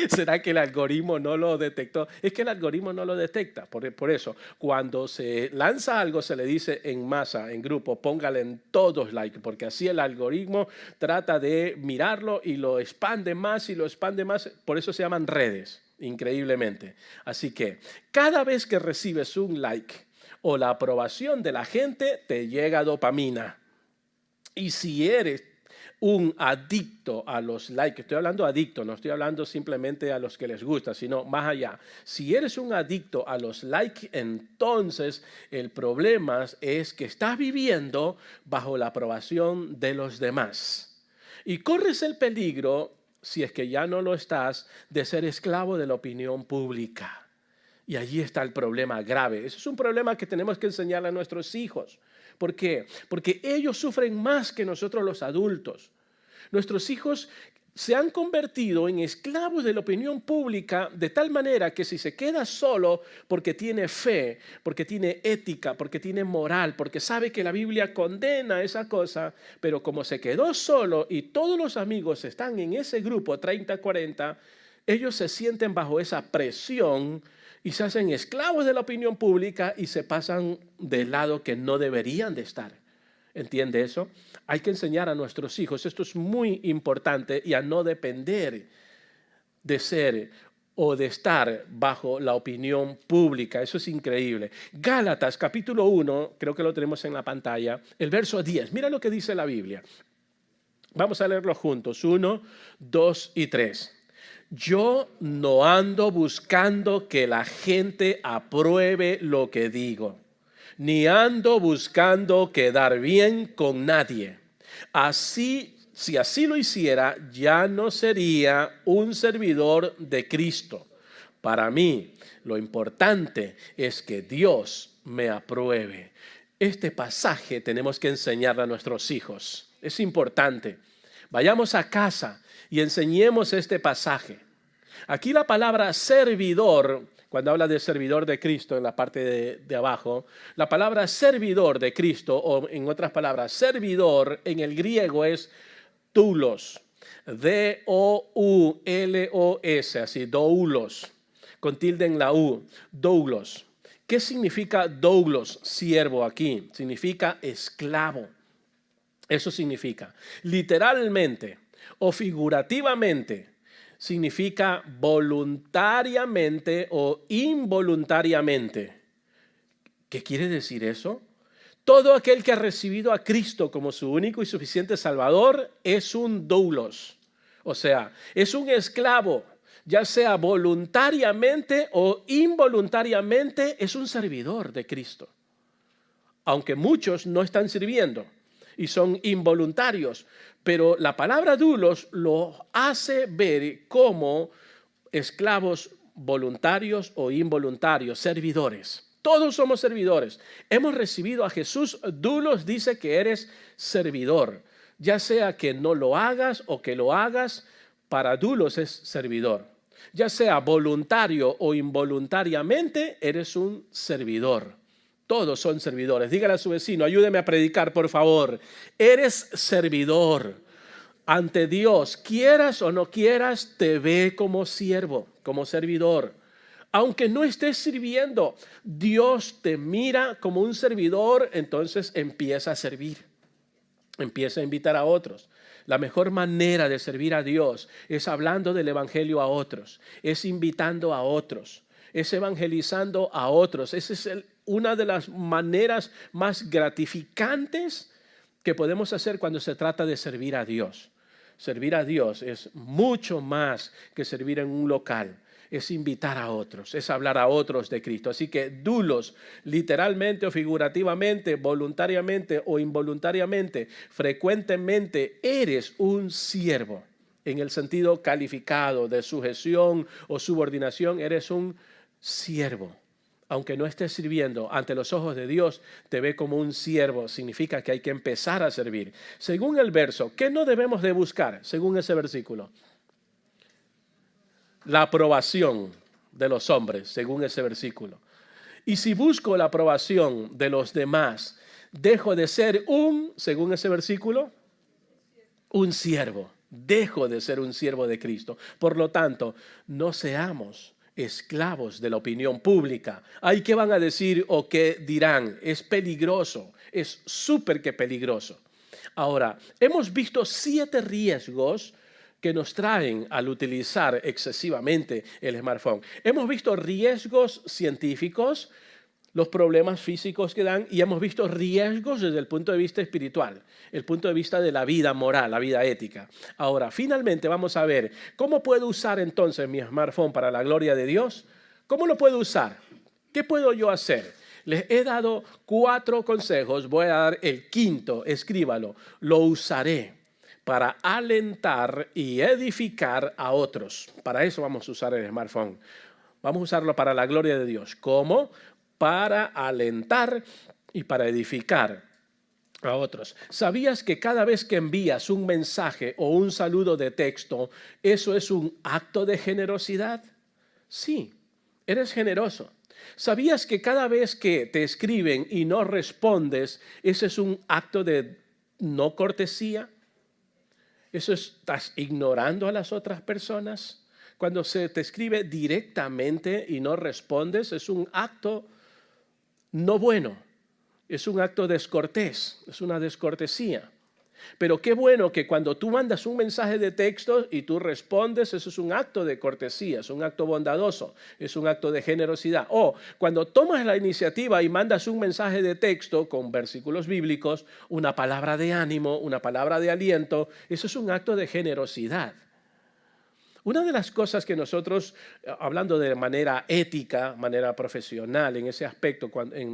¿Será que el algoritmo no lo detectó? Es que el algoritmo no lo detecta. Por eso, cuando se lanza algo, se le dice en masa, en grupo, póngale en todos like, porque así el algoritmo trata de mirarlo y lo expande más y lo expande más. Por eso se llaman redes, increíblemente. Así que cada vez que recibes un like o la aprobación de la gente, te llega dopamina. Y si eres un adicto a los likes, estoy hablando adicto, no estoy hablando simplemente a los que les gusta, sino más allá. Si eres un adicto a los likes, entonces el problema es que estás viviendo bajo la aprobación de los demás. Y corres el peligro, si es que ya no lo estás, de ser esclavo de la opinión pública. Y allí está el problema grave. Ese es un problema que tenemos que enseñarle a nuestros hijos. ¿Por qué? Porque ellos sufren más que nosotros los adultos. Nuestros hijos se han convertido en esclavos de la opinión pública de tal manera que si se queda solo porque tiene fe, porque tiene ética, porque tiene moral, porque sabe que la Biblia condena esa cosa, pero como se quedó solo y todos los amigos están en ese grupo 30, 40, ellos se sienten bajo esa presión y se hacen esclavos de la opinión pública y se pasan del lado que no deberían de estar. ¿Entiende eso? Hay que enseñar a nuestros hijos, esto es muy importante, y a no depender de ser o de estar bajo la opinión pública. Eso es increíble. Gálatas capítulo 1, creo que lo tenemos en la pantalla, el verso 10. Mira lo que dice la Biblia. Vamos a leerlo juntos. 1, 2 y 3. Yo no ando buscando que la gente apruebe lo que digo, ni ando buscando quedar bien con nadie. Si así lo hiciera, ya no sería un servidor de Cristo. Para mí, lo importante es que Dios me apruebe. Este pasaje tenemos que enseñarle a nuestros hijos. Es importante. Vayamos a casa y enseñemos este pasaje. Aquí la palabra servidor, cuando habla de servidor de Cristo en la parte de abajo, la palabra servidor de Cristo, o en otras palabras, servidor en el griego es doulos, D-O-U-L-O-S, así, doulos, con tilde en la U, doulos. ¿Qué significa doulos, siervo aquí? Significa esclavo. Eso significa, literalmente o figurativamente, significa voluntariamente o involuntariamente. ¿Qué quiere decir eso? Todo aquel que ha recibido a Cristo como su único y suficiente Salvador es un doulos. O sea, es un esclavo, ya sea voluntariamente o involuntariamente, es un servidor de Cristo. Aunque muchos no están sirviendo y son involuntarios, pero la palabra doulos lo hace ver como esclavos voluntarios o involuntarios, servidores. Todos somos servidores. Hemos recibido a Jesús. Doulos dice que eres servidor. Ya sea que no lo hagas o que lo hagas, para doulos es servidor. Ya sea voluntario o involuntariamente, eres un servidor. Todos son servidores. Dígale a su vecino, ayúdeme a predicar, por favor. Eres servidor ante Dios. Quieras o no quieras, te ve como siervo, como servidor. Aunque no estés sirviendo, Dios te mira como un servidor, entonces empieza a servir. Empieza a invitar a otros. La mejor manera de servir a Dios es hablando del evangelio a otros, es invitando a otros, es evangelizando a otros. Esa es una de las maneras más gratificantes que podemos hacer cuando se trata de servir a Dios. Servir a Dios es mucho más que servir en un local. es invitar a otros, es hablar a otros de Cristo. Así que dulos, literalmente o figurativamente, voluntariamente o involuntariamente, frecuentemente eres un siervo. En el sentido calificado de sujeción o subordinación, eres un siervo. Aunque no estés sirviendo, ante los ojos de Dios te ve como un siervo. Significa que hay que empezar a servir. Según el verso, ¿qué no debemos de buscar? Según ese versículo. La aprobación de los hombres, según ese versículo. Y si busco la aprobación de los demás, dejo de ser según ese versículo, un siervo. Dejo de ser un siervo de Cristo. Por lo tanto, no seamos esclavos de la opinión pública. Ay, ¿qué van a decir o qué dirán? Es peligroso, es súper que peligroso. Ahora, hemos visto 7 riesgos que nos traen al utilizar excesivamente el smartphone. Hemos visto riesgos científicos, los problemas físicos que dan, y hemos visto riesgos desde el punto de vista espiritual, el punto de vista de la vida moral, la vida ética. Ahora, finalmente vamos a ver cómo puedo usar entonces mi smartphone para la gloria de Dios. ¿Cómo lo puedo usar? ¿Qué puedo yo hacer? Les he dado 4 consejos, voy a dar el 5º, escríbalo. Lo usaré para alentar y edificar a otros. Para eso vamos a usar el smartphone. Vamos a usarlo para la gloria de Dios. ¿Cómo? Para alentar y para edificar a otros. ¿Sabías que cada vez que envías un mensaje o un saludo de texto, eso es un acto de generosidad? Sí, eres generoso. ¿Sabías que cada vez que te escriben y no respondes, ese es un acto de no cortesía? ¿Eso estás ignorando a las otras personas? Cuando se te escribe directamente y no respondes, es un acto no bueno, es un acto descortés, es una descortesía. Pero qué bueno que cuando tú mandas un mensaje de texto y tú respondes, eso es un acto de cortesía, es un acto bondadoso, es un acto de generosidad. O cuando tomas la iniciativa y mandas un mensaje de texto con versículos bíblicos, una palabra de ánimo, una palabra de aliento, eso es un acto de generosidad. Una de las cosas que nosotros, hablando de manera ética, manera profesional en ese aspecto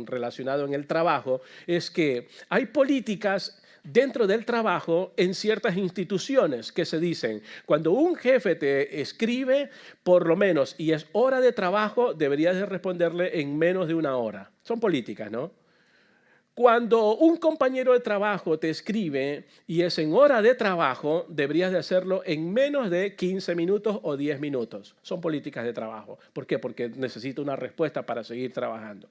relacionado en el trabajo, es que hay políticas dentro del trabajo en ciertas instituciones que se dicen, cuando un jefe te escribe, por lo menos, y es hora de trabajo, deberías de responderle en menos de 1 hora. Son políticas, ¿no? Cuando un compañero de trabajo te escribe y es en hora de trabajo, deberías de hacerlo en menos de 15 minutos o 10 minutos. Son políticas de trabajo. ¿Por qué? Porque necesita una respuesta para seguir trabajando.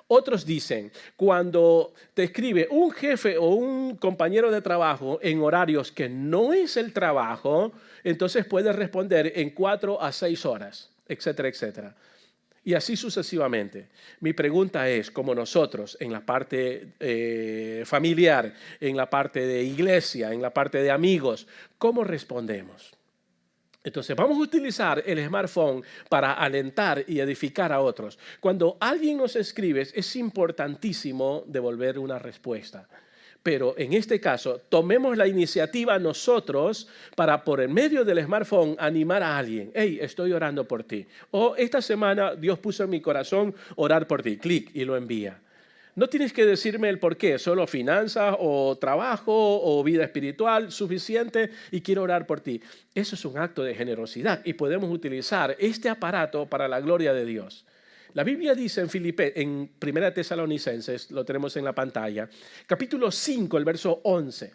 Otros dicen, cuando te escribe un jefe o un compañero de trabajo en horarios que no es el trabajo, entonces puedes responder en 4 a 6 horas, etcétera, etcétera. Y así sucesivamente. Mi pregunta es, como nosotros en la parte familiar, en la parte de iglesia, en la parte de amigos, ¿cómo respondemos? Entonces vamos a utilizar el smartphone para alentar y edificar a otros. Cuando alguien nos escribe, es importantísimo devolver una respuesta. Pero en este caso, tomemos la iniciativa nosotros para, por el medio del smartphone, animar a alguien. Hey, estoy orando por ti. O esta semana Dios puso en mi corazón orar por ti. Clic y lo envía. No tienes que decirme el por qué, solo finanzas o trabajo o vida espiritual, suficiente y quiero orar por ti. Eso es un acto de generosidad y podemos utilizar este aparato para la gloria de Dios. La Biblia dice en 1 Tesalonicenses, lo tenemos en la pantalla, capítulo 5, el verso 11.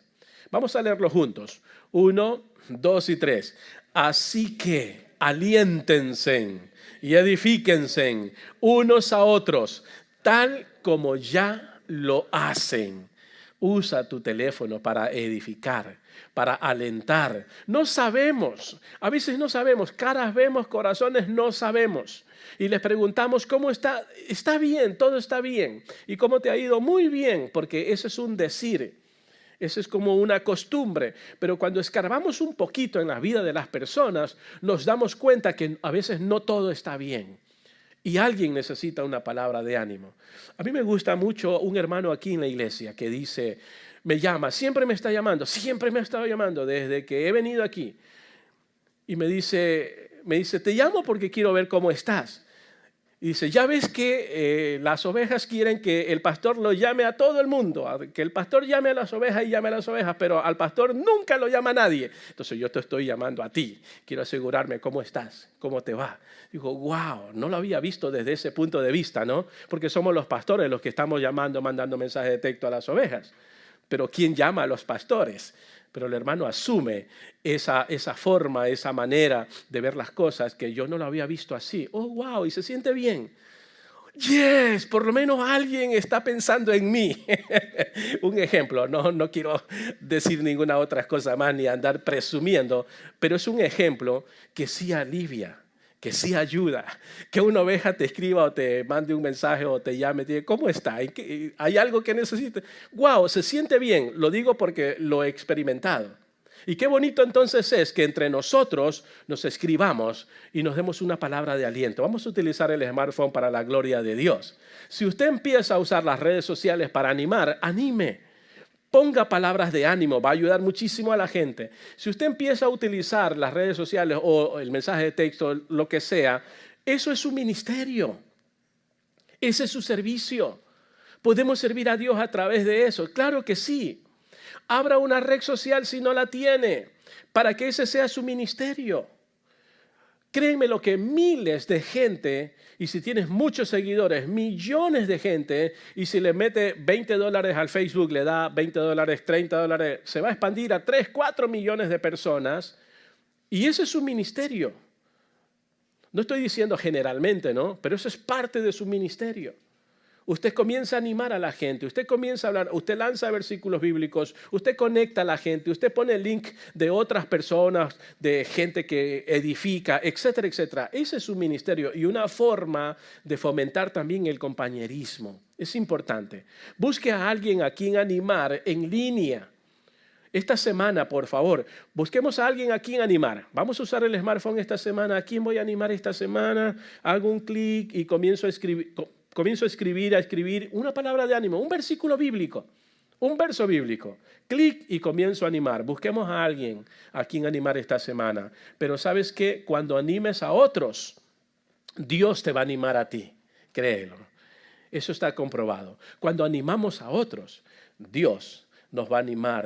Vamos a leerlo juntos. 1, 2 y 3. Así que aliéntense y edifíquense unos a otros, tal como ya lo hacen. Usa tu teléfono para edificar, para alentar. No sabemos, a veces no sabemos, caras vemos, corazones no sabemos. Y les preguntamos, ¿cómo está? Está bien, todo está bien. ¿Y cómo te ha ido? Muy bien, porque ese es un decir. Eso es como una costumbre. Pero cuando escarbamos un poquito en la vida de las personas, nos damos cuenta que a veces no todo está bien. Y alguien necesita una palabra de ánimo. A mí me gusta mucho un hermano aquí en la iglesia que dice, me llama, siempre me ha estado llamando desde que he venido aquí. Y me dice, me dice, te llamo porque quiero ver cómo estás. Y dice, ya ves que las ovejas quieren que el pastor lo llame a todo el mundo, que el pastor llame a las ovejas y llame a las ovejas, pero al pastor nunca lo llama a nadie. Entonces yo te estoy llamando a ti, quiero asegurarme cómo estás, cómo te va. Digo, wow, no lo había visto desde ese punto de vista, ¿no? Porque somos los pastores los que estamos llamando, mandando mensajes de texto a las ovejas. Pero ¿quién llama a los pastores? Pero el hermano asume esa forma, esa manera de ver las cosas que yo no lo había visto así. Oh, wow, y se siente bien. Yes, por lo menos alguien está pensando en mí. Un ejemplo, no quiero decir ninguna otra cosa más ni andar presumiendo, pero es un ejemplo que sí alivia, que sí ayuda. Que una oveja te escriba o te mande un mensaje o te llame y te diga, ¿cómo está? ¿Hay algo que necesite? Wow, se siente bien. Lo digo porque lo he experimentado. Y qué bonito entonces es que entre nosotros nos escribamos y nos demos una palabra de aliento. Vamos a utilizar el smartphone para la gloria de Dios. Si usted empieza a usar las redes sociales para animar, anime. Ponga palabras de ánimo, va a ayudar muchísimo a la gente. Si usted empieza a utilizar las redes sociales o el mensaje de texto, lo que sea, eso es su ministerio. Ese es su servicio. ¿Podemos servir a Dios a través de eso? Claro que sí. Abra una red social si no la tiene, para que ese sea su ministerio. Créeme lo que miles de gente, y si tienes muchos seguidores, millones de gente, y si le mete $20 al Facebook, le da $20, $30, se va a expandir a 3, 4 millones de personas, y ese es su ministerio. No estoy diciendo generalmente, ¿no? Pero eso es parte de su ministerio. Usted comienza a animar a la gente, usted comienza a hablar, usted lanza versículos bíblicos, usted conecta a la gente, usted pone el link de otras personas, de gente que edifica, etcétera, etcétera. Ese es su ministerio y una forma de fomentar también el compañerismo. Es importante. Busque a alguien a quien animar en línea. Esta semana, por favor, busquemos a alguien a quien animar. Vamos a usar el smartphone esta semana. ¿A quién voy a animar esta semana? Hago un clic y comienzo a escribir una palabra de ánimo, un versículo bíblico, un verso bíblico. Clic y comienzo a animar. Busquemos a alguien a quien animar esta semana. Pero ¿sabes qué? Cuando animes a otros, Dios te va a animar a ti. Créelo. Eso está comprobado. Cuando animamos a otros, Dios nos va a animar